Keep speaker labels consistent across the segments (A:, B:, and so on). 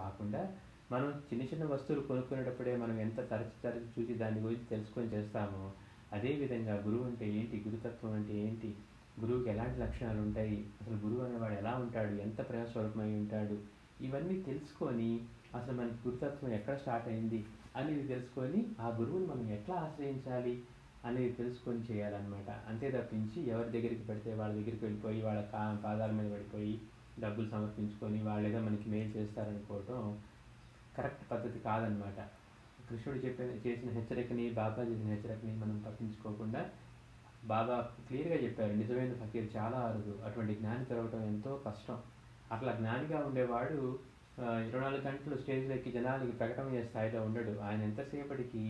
A: కాకుండా మనం చిన్న చిన్న వస్తువులు కొనుక్కునేటప్పుడే మనం ఎంత తరచు తరచు చూసి దాని గురించి తెలుసుకొని చేస్తామో, అదేవిధంగా గురువు అంటే ఏంటి, గురుతత్వం అంటే ఏంటి, గురువుకి ఎలాంటి లక్షణాలు ఉంటాయి, అసలు గురువు అనేవాడు ఎలా ఉంటాడు, ఎంత ప్రేమస్వరూపమై ఉంటాడు, ఇవన్నీ తెలుసుకొని అసలు మనకి గురుతత్వం ఎక్కడ స్టార్ట్ అయింది అనేది తెలుసుకొని ఆ గురువుని మనం ఎట్లా ఆశ్రయించాలి అనేది తెలుసుకొని చేయాలన్నమాట. అంతే తప్పించి ఎవరి దగ్గరికి పెడితే వాళ్ళ దగ్గరికి వెళ్ళిపోయి వాళ్ళ పాదాల మీద పడిపోయి డబ్బులు సమర్పించుకొని వాళ్ళేదో మనకి మేలు చేస్తారనుకోవటం కరెక్ట్ పద్ధతి కాదనమాట. కృష్ణుడు చేసిన హెచ్చరికని, బాబా చేసిన హెచ్చరికని మనం పట్టించుకోకుండా, బాబా క్లియర్గా చెప్పారు నిజమైన ఫకీర్ చాలా అరుదు, అటువంటి జ్ఞాని దొరకటం ఎంతో కష్టం. అట్లా జ్ఞానిగా ఉండేవాడు 24 గంటలు స్టేజ్లో ఎక్కి జనాలకి ప్రకటమయ్యే స్థాయిలో ఉండడు. ఆయన ఎంతసేపటికి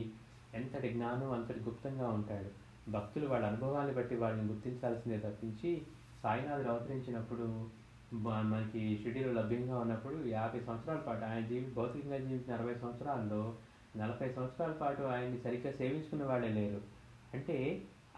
A: ఎంతటి జ్ఞానం అంతటి గుప్తంగా ఉంటాడు. భక్తులు వాళ్ళ అనుభవాన్ని బట్టి వాళ్ళని గుర్తించాల్సిందే తప్పించి, సాయినాథుడు అవతరించినప్పుడు మనకి షిరిడీలో లభ్యంగా ఉన్నప్పుడు 50 సంవత్సరాల పాటు ఆయన భౌతికంగా జీవించిన 60 సంవత్సరాల్లో 40 సంవత్సరాల పాటు ఆయన్ని సరిగ్గా సేవించుకున్న వాళ్ళే లేరు. అంటే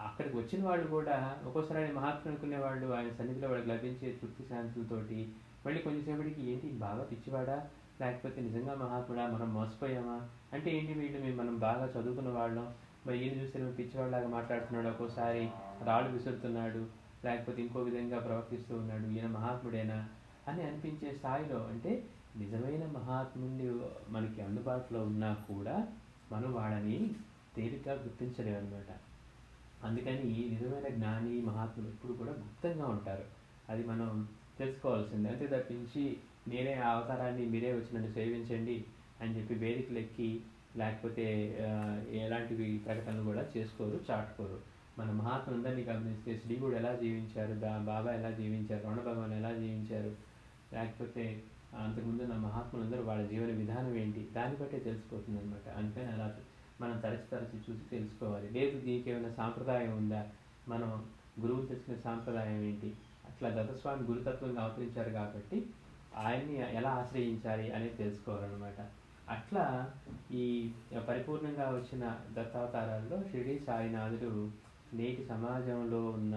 A: అక్కడికి వచ్చిన వాళ్ళు కూడా ఒక్కోసారి ఆయన మహాత్ముడు అనుకునేవాళ్ళు, ఆయన సన్నిధిలో వాళ్ళకి లభించే తృప్తి శాంతులతోటి మళ్ళీ కొంచెంసేపటికి ఏంటి బాగా పిచ్చివాడా, లేకపోతే నిజంగా మహాత్ముడా, మనం మోసపోయామా, అంటే ఏంటి వీళ్ళు మనం బాగా చదువుకున్న వాళ్ళం, మరి ఈయన చూస్తే మేము పిచ్చివాళ్ళలాగా మాట్లాడుతున్నాడు, ఒక్కోసారి రాళ్ళు విసురుతున్నాడు, లేకపోతే ఇంకో విధంగా ప్రవర్తిస్తూ ఉన్నాడు, ఈయన మహాత్ముడేనా అని అనిపించే స్థాయిలో, అంటే నిజమైన మహాత్ముడి మనకి అందుబాటులో ఉన్నా కూడా మనం వాళ్ళని తేలిగ్గా గుర్తించలేమన్నమాట. అందుకని నిజమైన జ్ఞాని మహాత్ములు ఎప్పుడు కూడా గుప్తంగా ఉంటారు. అది మనం తెలుసుకోవాల్సిందే. అంతే తప్పించి నేనే ఆ అవతారాన్ని మీరే వచ్చి నన్ను సేవించండి అని చెప్పి వేదికలు ఎక్కి లేకపోతే ఎలాంటివి ప్రకటనలు కూడా చేసుకోరు, చాటుకోరు. మన మహాత్ములందరినీ గమనిస్తే శ్రీగుడు ఎలా జీవించారు, బాబా ఎలా జీవించారు, రమణ భగవాన్ ఎలా జీవించారు, లేకపోతే అంతకుముందు ఉన్న మహాత్ములందరూ వాళ్ళ జీవన విధానం ఏంటి, దాన్ని బట్టే తెలిసిపోతుంది అనమాట. అందుకని అలా మనం తరచు చూసి తెలుసుకోవాలి. లేదు దీనికి ఏమైనా సాంప్రదాయం ఉందా, మనం గురువులు తెలుసుకునే సాంప్రదాయం ఏంటి, అట్లా దత్తస్వామి గురుతత్వంగా అవతరించారు కాబట్టి ఆయన్ని ఎలా ఆశ్రయించాలి అనేది తెలుసుకోవాలన్నమాట. అట్లా ఈ పరిపూర్ణంగా వచ్చిన దత్తావతారాల్లో షిరిడి సాయినాథుడు నేటి సమాజంలో ఉన్న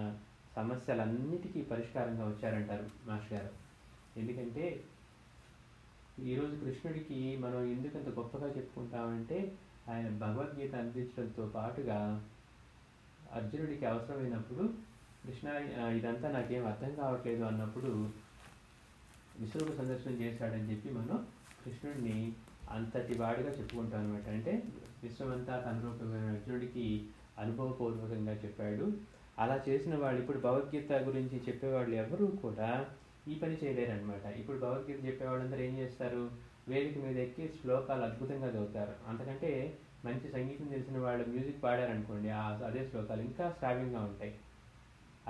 A: సమస్యలన్నిటికీ పరిష్కారంగా వచ్చారంటారు మాస్టర్ గారు. ఎందుకంటే ఈరోజు కృష్ణుడికి మనం ఎందుకంత గొప్పగా చెప్పుకుంటామంటే, ఆయన భగవద్గీత అందించడంతో పాటుగా అర్జునుడికి అవసరమైనప్పుడు కృష్ణ ఇదంతా నాకేం అర్థం కావట్లేదు అన్నప్పుడు విశ్వరూప సందర్శనం చేశాడని చెప్పి మనం కృష్ణుడిని అంతటి వాడిగా చెప్పుకుంటాం అనమాట. అంటే విశ్వమంతా తన రూపమైన అర్జునుడికి అనుభవపూర్వకంగా చెప్పాడు. అలా చేసిన వాళ్ళు ఇప్పుడు భగవద్గీత గురించి చెప్పేవాళ్ళు ఎవరూ కూడా ఈ పని చేయలేరనమాట. ఇప్పుడు భగవద్గీత చెప్పేవాళ్ళందరూ ఏం చేస్తారు, వేదిక మీద ఎక్కి శ్లోకాలు అద్భుతంగా చదువుతారు. అంతకంటే మంచి సంగీతం తెలిసిన వాళ్ళు మ్యూజిక్ పాడారనుకోండి, అదే శ్లోకాలు ఇంకా శ్రావ్యంగా ఉంటాయి.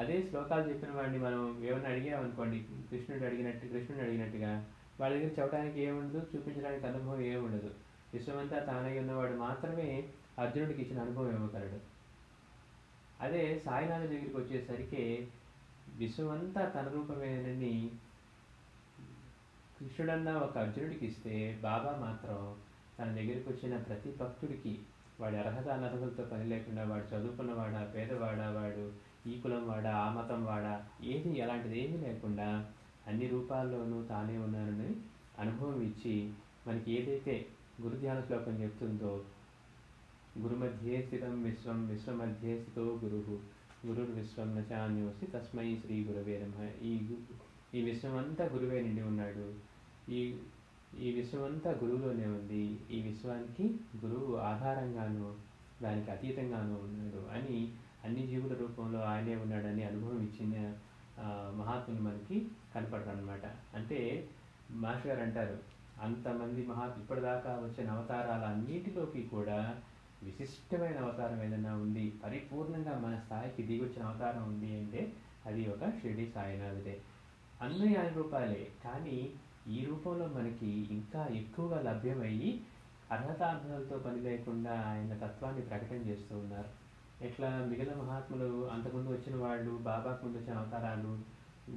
A: అదే శ్లోకాలు చెప్పిన వాడిని మనం ఏమైనా అడిగామనుకోండి, కృష్ణుడు అడిగినట్టుగా వాళ్ళ దగ్గర చెప్పడానికి ఏముండదు, చూపించడానికి అనుభవం ఏముండదు. విశ్వమంతా తానై ఉన్నవాడు మాత్రమే అర్జునుడికి ఇచ్చిన అనుభవం ఇవ్వగలడు. అదే సాయినాథుడి దగ్గరికి వచ్చేసరికి విశ్వమంతా తన రూపమేనని కృష్ణుడన్న ఒక అర్జునుడికి ఇస్తే, బాబా మాత్రం తన దగ్గరికి వచ్చిన ప్రతి భక్తుడికి వాడి అర్హత అనర్హతలతో పని లేకుండా, వాడు చదువుకున్నవాడా, పేదవాడా, వాడు ఈ కులం వాడా, ఆ మతం వాడా, ఏది అలాంటిది ఏమీ లేకుండా అన్ని రూపాల్లోనూ తానే ఉన్నానని అనుభవం ఇచ్చి మనకి ఏదైతే గురుధ్యాన శ్లోకం చెప్తుందో, గురుమధ్యే స్థితం విశ్వం విశ్వమధ్యే స్థితో గురుర్ విశ్వం నచాన్యోసి తస్మై శ్రీ గురవే నమః. ఈ విశ్వమంతా గురువే నిండి ఉన్నాడు, ఈ విశ్వమంతా గురువులోనే ఉంది, ఈ విశ్వానికి గురువు ఆధారంగాను దానికి అతీతంగాను ఉన్నాడు అని అన్ని జీవుల రూపంలో ఆయనే ఉన్నాడని అనుభవం ఇచ్చిన మహాత్ములు మనకి కనపడతారు అనమాట. అంటే మాస్టర్ గారు అంటారు, అంతమంది ఇప్పటిదాకా వచ్చిన అవతారాల అన్నిటిలోకి కూడా విశిష్టమైన అవతారం ఏదైనా ఉంది, పరిపూర్ణంగా మన స్థాయికి దిగొచ్చిన అవతారం ఉంది అంటే అది ఒక షిరిడి సాయినాథుడే. అన్నీ ఆయన రూపాలే, కానీ ఈ రూపంలో మనకి ఇంకా ఎక్కువగా లభ్యమయ్యి అర్హతార్థాలతో పని లేకుండా ఆయన తత్వాన్ని ప్రకటన చేస్తూ ఉన్నారు. ఇట్లా మిగిలిన మహాత్ములు అంతకుముందు వచ్చిన వాళ్ళు, బాబాకు ముందు వచ్చిన అవతారాలు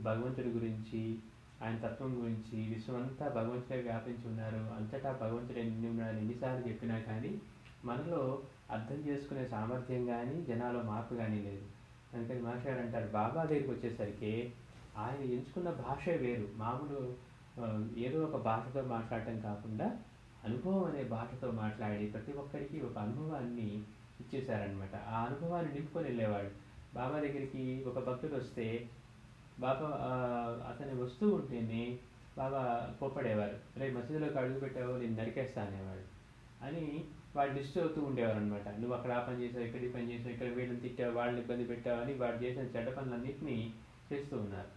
A: భగవంతుడి గురించి, ఆయన తత్వం గురించి, విశ్వమంతా భగవంతుడే వ్యాపించి ఉన్నారు, అంతటా భగవంతుడే నిండి ఉన్నాడని ఎన్నిసార్లు చెప్పినా కానీ మనలో అర్థం చేసుకునే సామర్థ్యం కానీ జనాల్లో మార్పు కానీ లేదు. అందుకని మాస్టర్ గారు అంటారు, బాబా దగ్గరికి వచ్చేసరికి ఆయన ఎంచుకున్న భాషే వేరు. మామూలు ఏదో ఒక భాషతో మాట్లాడటం కాకుండా అనుభవం అనే భాషతో మాట్లాడి ప్రతి ఒక్కరికి ఒక అనుభవాన్ని ఇచ్చేశారనమాట. ఆ అనుభవాన్ని నింపుకొని వెళ్ళేవాడు. బాబా దగ్గరికి ఒక భక్తుడు వస్తే బాబా అతని వస్తూ ఉంటేనే బాబా కోప్పడేవారు. రేపు మసీదులోకి అడుగు పెట్టావో నేను నరికేస్తా అనేవాడు అని వాడు లిస్ట్ అవుతూ ఉండేవారు అనమాట. నువ్వు అక్కడ ఆ పని చేసావు, ఇక్కడ ఈ పని చేసావు, ఇక్కడ వీళ్ళని తిట్టావు, వాళ్ళని ఇబ్బంది పెట్టావు అని వాడు చేసిన చెడ్డ పనులన్నింటినీ చేస్తూ ఉన్నారు.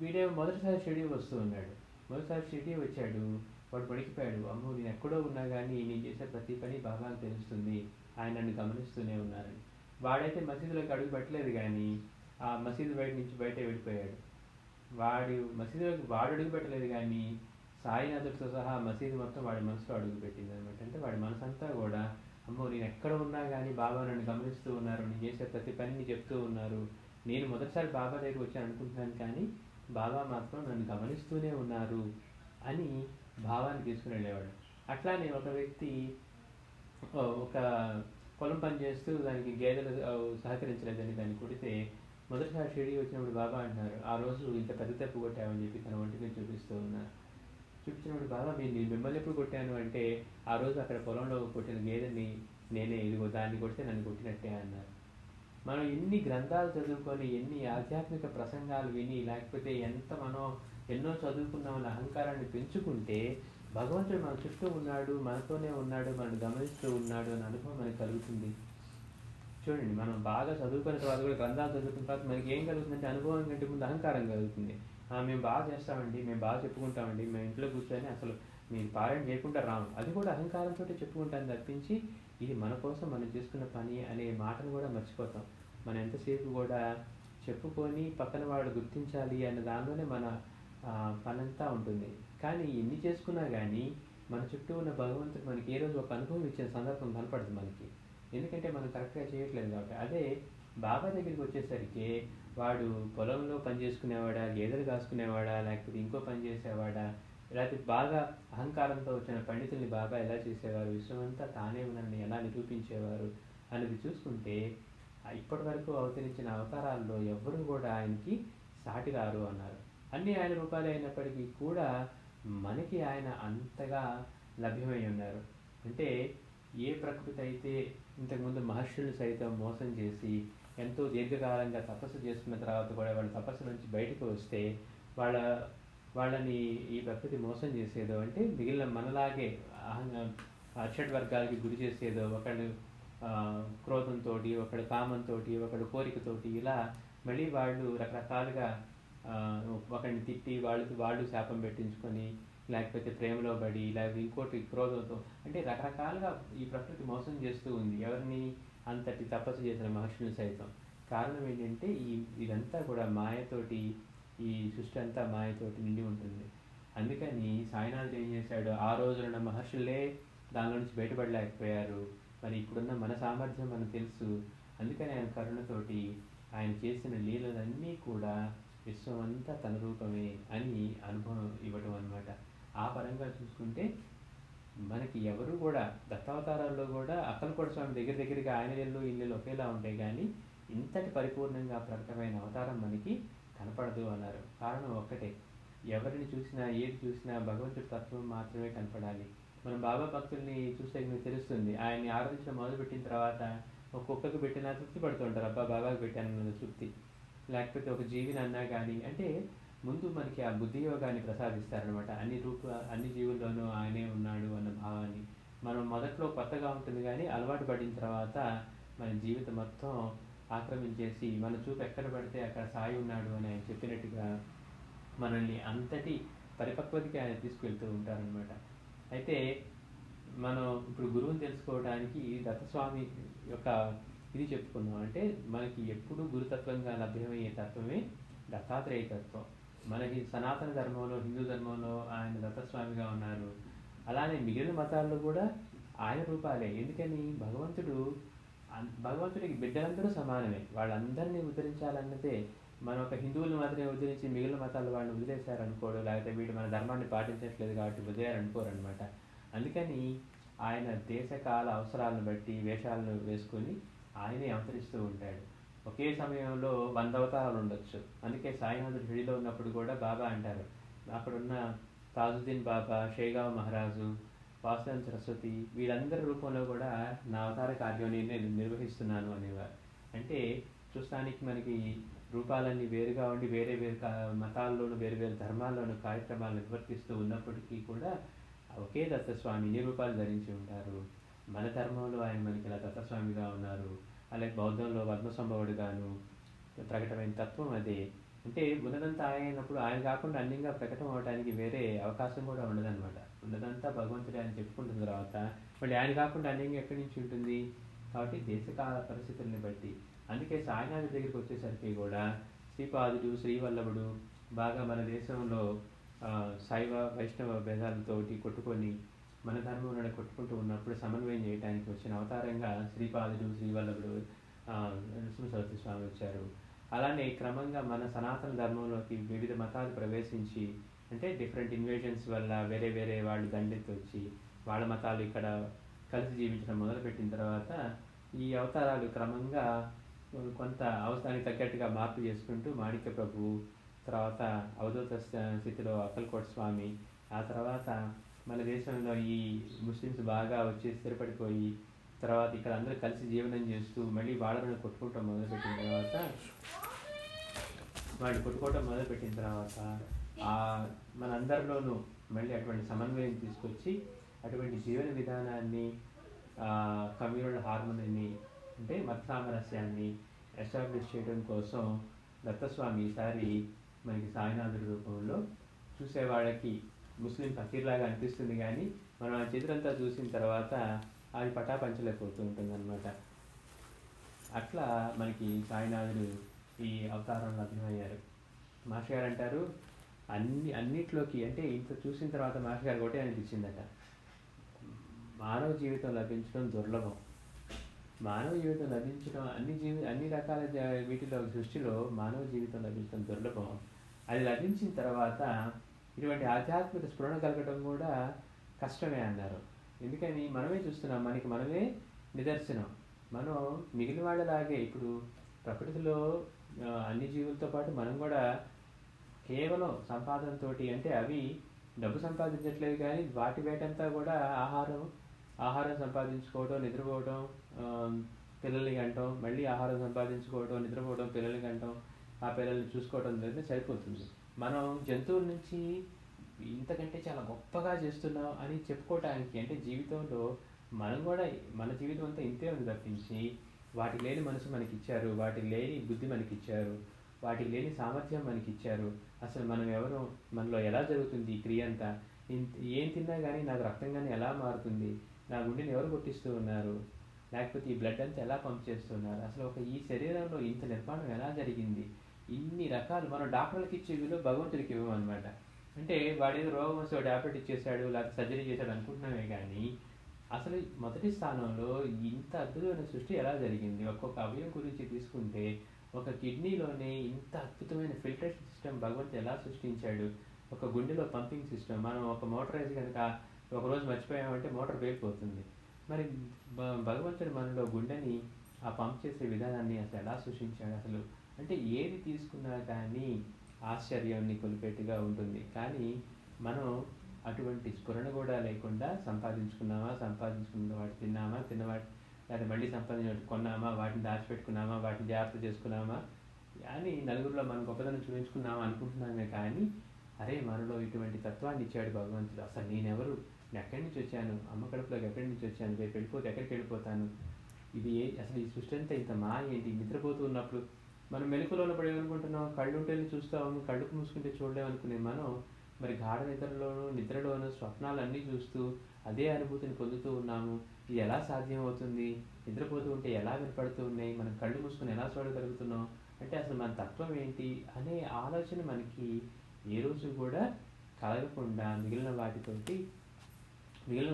A: వీడేమో మొదటిసారి షిరిడీ వస్తూ ఉన్నాడు. మొదటిసారి షిరిడీ వచ్చాడు. వాడు వణికిపోయాడు. అమ్మో, నేను ఎక్కడో ఉన్నా కానీ నేను చేసే ప్రతి పని బాబాకు తెలుస్తుంది, ఆయన నన్ను గమనిస్తూనే ఉన్నారని. వాడైతే మసీదులోకి అడుగు పెట్టలేదు, కానీ ఆ మసీదు బయట నుంచి బయటే వెళ్ళిపోయాడు. మసీదులోకి వాడు అడుగు పెట్టలేదు, కానీ సాయినాథుడితో సహా మసీదు మొత్తం వాడి మనసులో అడుగు పెట్టింది అనమాట. అంటే వాడి మనసంతా కూడా, అమ్మో, నేను ఎక్కడ ఉన్నా కానీ బాబా నన్ను గమనిస్తూ ఉన్నారు, నేను చేసే ప్రతి పనిని చెప్తూ ఉన్నారు. నేను మొదటిసారి బాబా దగ్గరికి వచ్చాను అనుకుంటున్నాను, కానీ బాబా మాత్రం నన్ను గమనిస్తూనే ఉన్నారు అని భావాన్ని తీసుకుని వెళ్ళేవాడు. అట్లానే ఒక వ్యక్తి ఒక పొలం పని చేస్తూ దానికి గేదెలు సహకరించలేదని దాన్ని కొడితే, మొదటిసారి షిరిడీ వచ్చినప్పుడు బాబా అంటున్నారు, ఆ రోజు ఇంత పెద్ద తప్పు కొట్టామని చెప్పి తన ఒంటి మీద చూపిస్తూ ఉన్నారు. చూపించినప్పుడు బాబా మిమ్మల్ని ఎప్పుడు కొట్టాను అంటే, ఆ రోజు అక్కడ పొలంలో కొట్టిన గేదెని నేనే, ఇదిగో దాన్ని కొడితే నన్ను కొట్టినట్టే అన్నారు. మనం ఎన్ని గ్రంథాలు చదువుకొని, ఎన్ని ఆధ్యాత్మిక ప్రసంగాలు విని, లేకపోతే ఎన్నో చదువుకున్నామన్న అహంకారాన్ని పెంచుకుంటే భగవంతుడు మన చుట్టూ ఉన్నాడు, మనతోనే ఉన్నాడు, మనల్ని గమనిస్తూ ఉన్నాడు అనే అనుభవం మనకు కలుగుతుంది. చూడండి, మనం బాగా చదువుకున్న తర్వాత కూడా, గ్రంథాలు చదువుకున్న తర్వాత మనకి ఏం కలుగుతుందంటే, అనుభవం కంటే ముందు అహంకారం కలుగుతుంది. మేము బాగా చేస్తామండి, మేము బాగా చెప్పుకుంటామండి, మేము ఇంట్లో కూర్చొని అసలు మీరు పారాయణ చేయకుండా రాము, అది కూడా అహంకారంతో చెప్పుకుంటాను తప్పించి ఇది మన కోసం మనం చేసుకున్న పని అనే మాటను కూడా మర్చిపోతాం. మనం ఎంతసేపు కూడా చెప్పుకొని పక్కన వాడు గుర్తించాలి అన్న దానిలోనే మన పనంతా ఉంటుంది. కానీ ఎన్ని చేసుకున్నా కానీ మన చుట్టూ ఉన్న భగవంతుడు మనకి ఏ రోజు ఒక అనుభవం ఇచ్చిన సందర్భం కనపడదు మనకి. ఎందుకంటే మనం కరెక్ట్గా చేయట్లేదు కాబట్టి. అదే బాబా దగ్గరికి వచ్చేసరికి వాడు పొలంలో పని చేసుకునేవాడా, గేదెలు కాసుకునేవాడా, లేకపోతే ఇంకో పని చేసేవాడా, లేకపోతే బాగా అహంకారంతో వచ్చిన పండితుల్ని బాబా ఎలా చేసేవారు, విశ్వమంతా తానే ఉన్నారని ఎలా నిరూపించేవారు అనేది చూసుకుంటే, ఇప్పటి వరకు అవతరించిన అవతారాల్లో ఎవ్వరూ కూడా ఆయనకి సాటి రారు అన్నారు. అన్నీ ఆయన రూపాలే అయినప్పటికీ కూడా మనకి ఆయన అంతగా లభ్యమై ఉన్నారు. అంటే ఏ ప్రకృతి అయితే ఇంతకుముందు మహర్షులు సైతం మోసం చేసి ఎంతో దీర్ఘకాలంగా తపస్సు చేసుకున్న తర్వాత కూడా వాళ్ళ తపస్సు నుంచి బయటకు వస్తే వాళ్ళని ఈ ప్రకృతి మోసం చేసేదో, అంటే మిగిలిన మనలాగే అషడ్ వర్గాలకి గురి చేసేదో, ఒకళ్ళు క్రోధంతో, ఒకడు కామంతో, ఒకడు కోరికతోటి, ఇలా మళ్ళీ వాళ్ళు రకరకాలుగా ఒకరిని తిట్టి వాళ్ళు శాపం పెట్టించుకొని, లేకపోతే ప్రేమలో పడి, లేకపోతే ఇంకోటి క్రోధంతో, అంటే రకరకాలుగా ఈ ప్రకృతి మోసం చేస్తూ ఉంది ఎవరిని, అంతటి తపస్సు చేసిన మహర్షులు సైతం. కారణం ఏంటంటే ఇదంతా కూడా మాయతోటి, ఈ సృష్టి అంతా మాయతోటి నిండి ఉంటుంది. అందుకని సాయినాథుడు ఏం చేశాడు, ఆ రోజులున్న మహర్షులే దానిలో నుంచి బయటపడలేకపోయారు. మరి ఇప్పుడున్న మన సామర్థ్యం మనకు తెలుసు. అందుకని ఆయన కరుణతోటి ఆయన చేసిన లీలలన్నీ కూడా విశ్వమంతా తన రూపమే అని అనుభవం ఇవ్వటం అన్నమాట. ఆ పరంగా చూసుకుంటే మనకి ఎవరు కూడా దత్తావతారాల్లో కూడా అక్కలకోట స్వామి దగ్గరగా ఆయన ఇల్లు ఒకేలా ఉంటాయి, కానీ ఇంతటి పరిపూర్ణంగా ప్రకటమైన అవతారం మనకి కనపడదు అన్నారు. కారణం ఒక్కటే, ఎవరిని చూసినా ఏది చూసినా భగవంతుడి తత్వం మాత్రమే కనపడాలి. మనం బాబా భక్తుల్ని చూస్తే మీకు తెలుస్తుంది, ఆయన్ని ఆరాధించడం మొదలుపెట్టిన తర్వాత ఒక్కొక్కరికి పెట్టినా తృప్తి పడుతుంటారు, అబ్బా బాబాకి పెట్టానన్న తృప్తి. లేకపోతే ఒక జీవిని అన్నా కానీ, అంటే ముందు మనకి ఆ బుద్ధి యోగాన్ని ప్రసాదిస్తారనమాట. అన్ని జీవుల్లోనూ ఆయనే ఉన్నాడు అన్న భావాన్ని. మనం మొదట్లో కొత్తగా ఉంటుంది, కానీ అలవాటు పడిన తర్వాత మన జీవితం మొత్తం ఆక్రమించేసి మన చూపు ఎక్కడ పడితే అక్కడ సాయి ఉన్నాడు అని ఆయన చెప్పినట్టుగా మనల్ని అంతటి పరిపక్వతకి ఆయన తీసుకువెళ్తూ ఉంటారనమాట. అయితే మనం ఇప్పుడు గురువుని తెలుసుకోవడానికి దత్తస్వామి యొక్క ఇది చెప్పుకున్నాం. అంటే మనకి ఎప్పుడు గురుతత్వంగా లభ్యమయ్యే తత్వమే దత్తాత్రేయ తత్వం. మనకి సనాతన ధర్మంలో, హిందూ ధర్మంలో ఆయన దత్తస్వామిగా ఉన్నారు. అలానే మిగిలిన మతాల్లో కూడా ఆయన రూపాలే. ఎందుకని, భగవంతుడికి బిడ్డలందరూ సమానమే, వాళ్ళందరినీ ఉద్ధరించాలన్నదే. మనం ఒక హిందువులను మాత్రమే ఉద్ధరించి మిగిలిన మతాలు వాళ్ళని వదిలేశారనుకోడు, లేకపోతే వీడు మన ధర్మాన్ని పాటించట్లేదు కాబట్టి వదిలేరనుకోరు అనమాట. అందుకని ఆయన దేశకాల అవసరాలను బట్టి వేషాలను వేసుకొని ఆయనే అవతరిస్తూ ఉంటాడు. ఒకే సమయంలో 100 అవతారాలు ఉండొచ్చు. అందుకే సాయినాథుడు షిరిడీలో ఉన్నప్పుడు కూడా బాబా అంటారు, అక్కడున్న తాజుద్దీన్ బాబా, షేగావ్ మహారాజు, వాసుదేవ సరస్వతి వీళ్ళందరి రూపంలో కూడా నా అవతార కార్యాన్ని నేను నిర్వహిస్తున్నాను అనేవారు. అంటే చూస్తానికి మనకి రూపాలన్నీ వేరుగా ఉండి వేరే వేరు మతాల్లోనూ వేరు వేరు ధర్మాల్లోనూ కార్యక్రమాలు నిర్వర్తిస్తూ ఉన్నప్పటికీ కూడా ఒకే దత్తస్వామి ఇన్ని రూపాలు ధరించి ఉంటారు. మన ధర్మంలో ఆయన మనకి ఇలా దత్తస్వామిగా ఉన్నారు, అలాగే బౌద్ధంలో పద్మసంభవుడుగాను ప్రకటమైన తత్వం అదే. అంటే ఉన్నదంతా ఆయన అయినప్పుడు ఆయన కాకుండా అన్యంగా ప్రకటన అవడానికి వేరే అవకాశం కూడా ఉండదన్నమాట. ఉన్నదంతా భగవంతుడే అని చెప్పుకుంటున్న తర్వాత మళ్ళీ ఆయన కాకుండా అన్యంగా ఎక్కడి నుంచి ఉంటుంది? కాబట్టి దేశకాల పరిస్థితుల్ని బట్టి. అందుకే సాయినాథ్ దగ్గరికి వచ్చేసరికి కూడా శ్రీపాదుడు, శ్రీవల్లభుడు బాగా మన దేశంలో శైవ వైష్ణవ భేదాలతోటి కొట్టుకొని మన ధర్మంలో కొట్టుకుంటూ ఉన్నప్పుడు సమన్వయం చేయడానికి వచ్చిన అవతారంగా శ్రీపాదుడు, శ్రీవల్లభుడు, నరసింహ సరస్వతి స్వామి వచ్చారు. అలానే క్రమంగా మన సనాతన ధర్మంలోకి వివిధ మతాలు ప్రవేశించి, అంటే డిఫరెంట్ ఇన్వేషన్స్ వల్ల వేరే వేరే వాళ్ళు దండెత్తి వచ్చి వాళ్ళ మతాలు ఇక్కడ కలిసి జీవించడం మొదలుపెట్టిన తర్వాత ఈ అవతారాలు క్రమంగా కొంత అవసరానికి తగ్గట్టుగా మార్పు చేసుకుంటూ మాణిక్య ప్రభు, తర్వాత అవధూత స్థితిలో అక్కలకోట స్వామి, ఆ తర్వాత మన దేశంలో ఈ ముస్లిమ్స్ బాగా వచ్చి స్థిరపడిపోయి తర్వాత ఇక్కడ అందరూ కలిసి జీవనం చేస్తూ మళ్ళీ వాళ్ళని కొట్టుకోవటం మొదలుపెట్టిన తర్వాత మనందరిలోనూ మళ్ళీ అటువంటి సమన్వయం తీసుకొచ్చి అటువంటి జీవన విధానాన్ని, కమ్యూనల్ హార్మోనీని, అంటే మత సామరస్యాన్ని ఎస్టాబ్లిష్ చేయడం కోసం దత్తస్వామి ఈసారి మనకి సాయినాథుడి రూపంలో చూసేవాళ్ళకి ముస్లిం ఫకీర్లాగా అనిపిస్తుంది, కానీ మనం ఆ చిత్రంతా చూసిన తర్వాత అది పటాపంచలేకపోతూ ఉంటుంది అన్నమాట. అట్లా మనకి సాయినాథుడు ఈ అవతారంలో అభినయ్యారు. మాస్టర్ గారు అంటారు అన్నిట్లోకి, అంటే ఇంత చూసిన తర్వాత మాస్టర్ గారు ఒకటే అనిపించిందట, మానవ జీవితం లభించడం దుర్లభం. మానవ జీవితం లభించడం అన్ని రకాల వీటిలో సృష్టిలో మానవ జీవితం లభించడం దుర్లభం. అది లభించిన తర్వాత ఇటువంటి ఆధ్యాత్మిక స్ఫురణ కలగడం కూడా కష్టమే అన్నారు. ఎందుకని మనమే చూస్తున్నాం, మనమే నిదర్శనం. మనం మిగిలిన వాళ్ళలాగే ఇప్పుడు ప్రకృతిలో అన్ని జీవులతో పాటు మనం కూడా కేవలం సంపాదనతో, అంటే అవి డబ్బు సంపాదించట్లేదు కానీ వాటి వేటంతా కూడా ఆహారం సంపాదించుకోవడం, నిద్రపోవడం, పిల్లల్ని కంటాం, మళ్ళీ ఆహారం సంపాదించుకోవడం, నిద్రపోవడం, పిల్లల్ని కంటాం, ఆ పిల్లల్ని చూసుకోవడం అనేది సరిపోతుంది. మనం జంతువుల నుంచి ఇంతకంటే చాలా గొప్పగా చేస్తున్నాం అని చెప్పుకోవటానికి, అంటే జీవితంలో మనం కూడా మన జీవితం అంతా ఇంతే ఉంది తప్పించి వాటికి లేని మనసు మనకి ఇచ్చారు, వాటికి లేని బుద్ధి మనకి ఇచ్చారు, వాటికి లేని సామర్థ్యం మనకి ఇచ్చారు. అసలు మనం ఎవరు, మనలో ఎలా జరుగుతుంది ఈ క్రియ అంతా, ఏం తిన్నా కానీ నాకు రక్తం కానీ ఎలా మారుతుంది, నా గుండెని ఎవరు కొట్టిస్తూ ఉన్నారు, లేకపోతే ఈ బ్లడ్ అంతా ఎలా పంప్ చేస్తున్నారు, అసలు ఈ శరీరంలో ఇంత నిర్మాణం ఎలా జరిగింది, ఇన్ని రకాలు మనం డాక్టర్లకి ఇచ్చే విలువ భగవంతుడికి ఇవ్వమన్నమాట. అంటే వాడేదో రోగం వస్తే టాబ్లెట్ ఇచ్చేసాడు లేకపోతే సర్జరీ చేశాడు అనుకుంటున్నామే కానీ అసలు మొదటి స్థానంలో ఇంత అద్భుతమైన సృష్టి ఎలా జరిగింది. ఒక్కొక్క అవయవం గురించి తీసుకుంటే ఒక కిడ్నీలోనే ఇంత అద్భుతమైన ఫిల్టరేషన్ సిస్టమ్ భగవంతుడు ఎలా సృష్టించాడు. ఒక గుండెలో పంపింగ్ సిస్టమ్, మనం ఒక మోటార్ వేసి కనుక ఒకరోజు మర్చిపోయామంటే మోటార్ పేలిపోతుంది. మరి భగవంతుడు మనలో గుండెని ఆ పంప్ చేసే విధానాన్ని అసలు ఎలా సృష్టించాడు. అసలు అంటే ఏది తీసుకున్నా కానీ ఆశ్చర్యాన్ని కొలిపేట్టుగా ఉంటుంది. కానీ మనం అటువంటి స్ఫురణ కూడా లేకుండా సంపాదించుకున్న వాటి తిన్నవాటి లేదా మళ్ళీ సంపాదించిన కొన్నామా, వాటిని దాచిపెట్టుకున్నామా, వాటిని జాగ్రత్త చేసుకున్నామా అని నలుగురిలో మనం గొప్పదనం చూపించుకున్నామా అనుకుంటున్నామే. కానీ అరే మనలో ఇటువంటి తత్వాన్ని ఇచ్చాడు భగవంతుడు. అసలు నేనెవరు, నేను ఎక్కడి నుంచి వచ్చాను, అమ్మ కడుపులోకి ఎక్కడి నుంచి వచ్చాను, రేపు వెళ్ళిపోతే ఎక్కడికి వెళ్ళిపోతాను, ఇది అసలు ఈ సృష్టి అంతా ఇంత ఏంటి. నిద్రపోతూ ఉన్నప్పుడు మనం మెలకువలో ఉన్నప్పుడు ఏమనుకుంటున్నాం, కళ్ళు ఉంటేనే చూస్తాము, కళ్ళు మూసుకుంటే చూడలేము అనుకునే మనం మరి గాఢ నిద్రలోనూ స్వప్నాలన్నీ చూస్తూ అదే అనుభూతిని పొందుతూ ఉన్నాము. ఇది ఎలా సాధ్యం అవుతుంది, నిద్రపోతూ ఉంటే ఎలా వినపడుతూ ఉన్నాయి, మనం కళ్ళు మూసుకొని ఎలా చూడగలుగుతున్నాం, అంటే అసలు మన తత్వం ఏంటి అనే ఆలోచన మనకి ఏ రోజు కూడా కలగకుండా మిగిలిన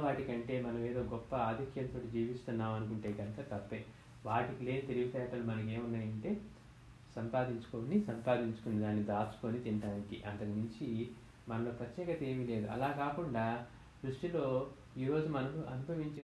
A: వాటికంటే మనం ఏదో గొప్ప ఆధిక్యంతో జీవిస్తున్నాం అనుకుంటే కనుక తప్పే. వాటికి లేని తెలివితేటలు మనకి ఏమున్నాయంటే సంపాదించుకుని దాన్ని దాచుకొని తినడానికి, అంతకుమించి మనలో ప్రత్యేకత ఏమీ లేదు. అలా కాకుండా సృష్టిలో ఈరోజు మనం అనుభవించే